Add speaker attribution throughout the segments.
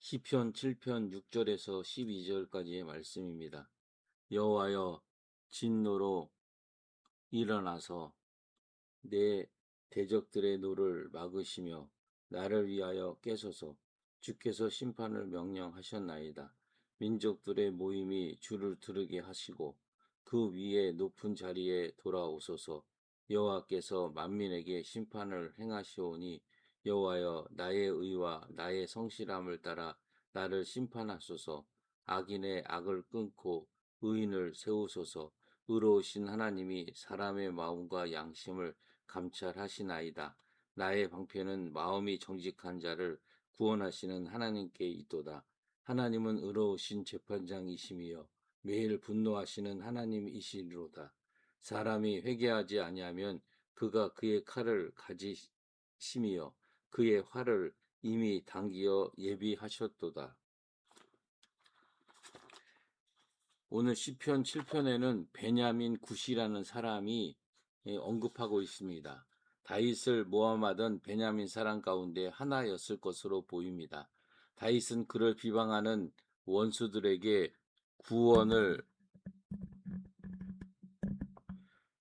Speaker 1: 시편 7편 6절에서 12절까지의 말씀입니다. 여호와여, 진노로 일어나서 내 대적들의 노를 막으시며 나를 위하여 깨소서. 주께서 심판을 명령하셨나이다. 민족들의 모임이 주를 들으게 하시고 그 위에 높은 자리에 돌아오소서. 여호와께서 만민에게 심판을 행하시오니 여호와여, 나의 의와 나의 성실함을 따라 나를 심판하소서. 악인의 악을 끊고 의인을 세우소서. 의로우신 하나님이 사람의 마음과 양심을 감찰하시나이다. 나의 방패는 마음이 정직한 자를 구원하시는 하나님께 있도다. 하나님은 의로우신 재판장이시며 매일 분노하시는 하나님이시로다. 사람이 회개하지 아니하면 그가 그의 칼을 가지심이요 그의 활을 이미 당기어 예비하셨도다. 오늘 시편 7편에는 베냐민 굿이라는 사람이 언급하고 있습니다. 다윗을 모함하던 베냐민 사람 가운데 하나였을 것으로 보입니다. 다윗은 그를 비방하는 원수들에게 구원을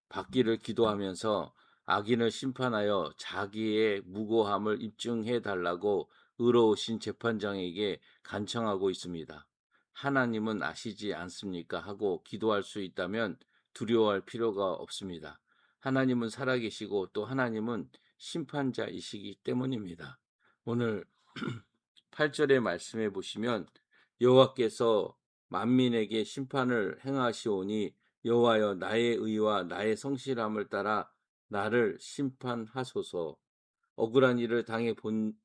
Speaker 1: 받기를 기도하면서 악인을 심판하여 자기의 무고함을 입증해 달라고 의로우신 재판장에게 간청하고 있습니다. 하나님은 아시지 않습니까? 하고 기도할 수 있다면 두려워할 필요가 없습니다. 하나님은 살아계시고 또 하나님은 심판자이시기 때문입니다. 오늘 8절의 말씀해 보시면 여호와께서 만민에게 심판을 행하시오니 여호와여, 나의 의와 나의 성실함을 따라 나를 심판하소서. 억울한 일을 당해 본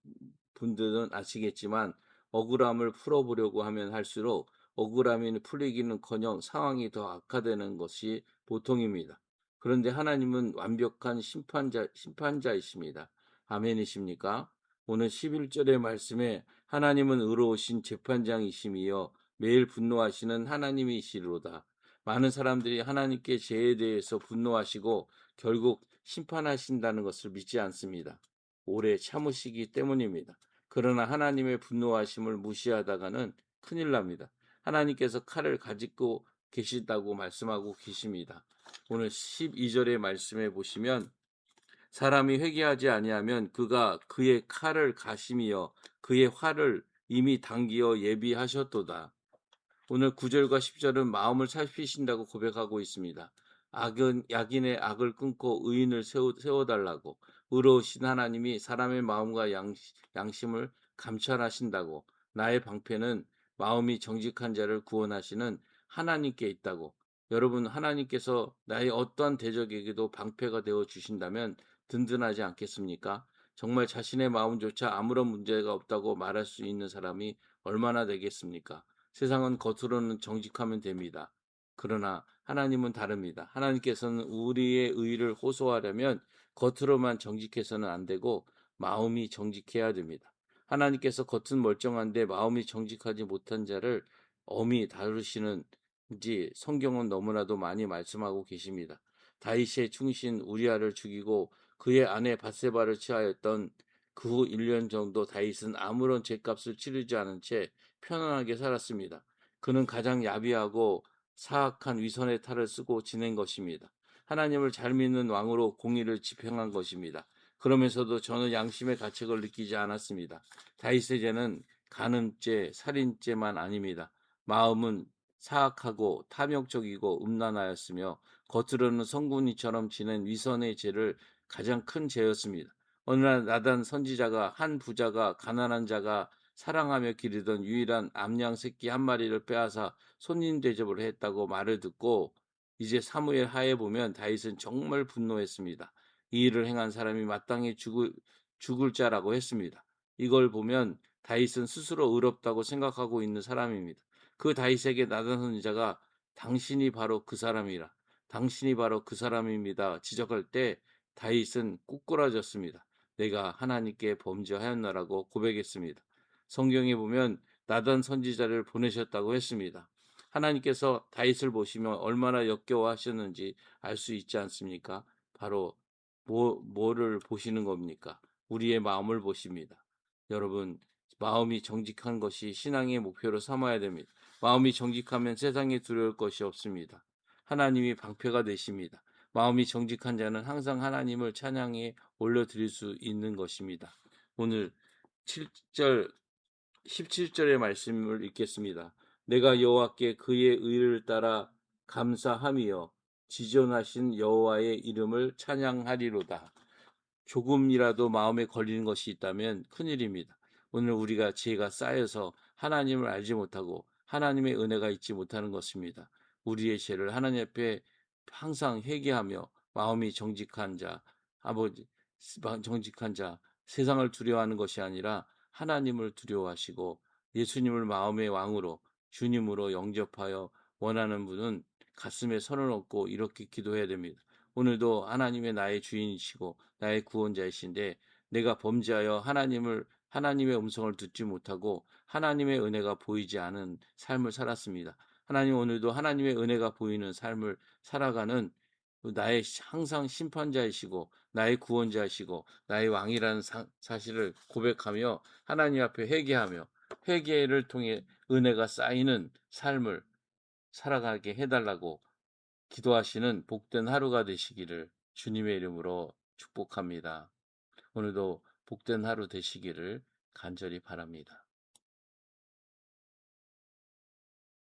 Speaker 1: 분들은 아시겠지만 억울함을 풀어보려고 하면 할수록 억울함이 풀리기는커녕 상황이 더 악화되는 것이 보통입니다. 그런데 하나님은 완벽한 심판자이십니다. 아멘이십니까? 오늘 11절의 말씀에 하나님은 의로우신 재판장이시며 매일 분노하시는 하나님이시로다. 많은 사람들이 하나님께 죄에 대해서 분노하시고 결국 심판하신다는 것을 믿지 않습니다. 오래 참으시기 때문입니다. 그러나 하나님의 분노하심을 무시하다가는 큰일 납니다. 하나님께서 칼을 가지고 계시다고 말씀하고 계십니다. 오늘 12절의 말씀에 보시면 사람이 회개하지 아니하면 그가 그의 칼을 가심이여 그의 활을 이미 당기어 예비하셨도다. 오늘 9절과 10절은 마음을 살피신다고 고백하고 있습니다. 악인의 악을 끊고 의인을 세워달라고, 의로우신 하나님이 사람의 마음과 양심을 감찰하신다고, 나의 방패는 마음이 정직한 자를 구원하시는 하나님께 있다고. 여러분, 하나님께서 나의 어떠한 대적에게도 방패가 되어 주신다면 든든하지 않겠습니까? 정말 자신의 마음조차 아무런 문제가 없다고 말할 수 있는 사람이 얼마나 되겠습니까? 세상은 겉으로는 정직하면 됩니다. 그러나 하나님은 다릅니다. 하나님께서는 우리의 의를 호소하려면 겉으로만 정직해서는 안 되고 마음이 정직해야 됩니다. 하나님께서 겉은 멀쩡한데 마음이 정직하지 못한 자를 엄히 다루시는지 성경은 너무나도 많이 말씀하고 계십니다. 다윗의 충신 우리아를 죽이고 그의 아내 바세바를 취하였던 그 후 1년 정도 다윗은 아무런 죄값을 치르지 않은 채 편안하게 살았습니다. 그는 가장 야비하고 사악한 위선의 탈을 쓰고 지낸 것입니다. 하나님을 잘 믿는 왕으로 공의를 집행한 것입니다. 그러면서도 저는 양심의 가책을 느끼지 않았습니다. 다윗의 죄는 간음죄, 살인죄만 아닙니다. 마음은 사악하고 탐욕적이고 음란하였으며 겉으로는 성군이처럼 지낸 위선의 죄를 가장 큰 죄였습니다. 어느 날 나단 선지자가 한 부자가 가난한 자가 사랑하며 기르던 유일한 암양 새끼 한 마리를 빼앗아 손님 대접을 했다고 말을 듣고 이제 사무엘 하에 보면 다윗은 정말 분노했습니다. 이 일을 행한 사람이 마땅히 죽을 자라고 했습니다. 이걸 보면 다윗은 스스로 의롭다고 생각하고 있는 사람입니다. 그 다윗에게 나단 선지자가 당신이 바로 그 사람이라, 당신이 바로 그 사람입니다 지적할 때 다윗은 꾸꾸라졌습니다. 내가 하나님께 범죄하였나라고 고백했습니다. 성경에 보면 나단 선지자를 보내셨다고 했습니다. 하나님께서 다윗을 보시면 얼마나 역겨워하셨는지 알 수 있지 않습니까? 바로 뭐를 보시는 겁니까? 우리의 마음을 보십니다. 여러분, 마음이 정직한 것이 신앙의 목표로 삼아야 됩니다. 마음이 정직하면 세상에 두려울 것이 없습니다. 하나님이 방패가 되십니다. 마음이 정직한 자는 항상 하나님을 찬양에 올려드릴 수 있는 것입니다. 오늘 7절, 17절의 말씀을 읽겠습니다. 내가 여호와께 그의 의를 따라 감사함이여 지존하신 여호와의 이름을 찬양하리로다. 조금이라도 마음에 걸리는 것이 있다면 큰일입니다. 오늘 우리가 죄가 쌓여서 하나님을 알지 못하고 하나님의 은혜가 있지 못하는 것입니다. 우리의 죄를 하나님 앞에 항상 회개하며 마음이 정직한 자, 아버지, 정직한 자, 세상을 두려워하는 것이 아니라 하나님을 두려워하시고 예수님을 마음의 왕으로 주님으로 영접하여 원하는 분은 가슴에 손을 얹고 이렇게 기도해야 됩니다. 오늘도 하나님의 나의 주인이시고 나의 구원자이신데 내가 범죄하여 하나님의 음성을 듣지 못하고 하나님의 은혜가 보이지 않은 삶을 살았습니다. 하나님 오늘도 하나님의 은혜가 보이는 삶을 살아가는 나의 항상 심판자이시고 나의 구원자이시고 나의 왕이라는 사실을 고백하며 하나님 앞에 회개하며 회개를 통해 은혜가 쌓이는 삶을 살아가게 해달라고 기도하시는 복된 하루가 되시기를 주님의 이름으로 축복합니다. 오늘도 복된 하루 되시기를 간절히 바랍니다.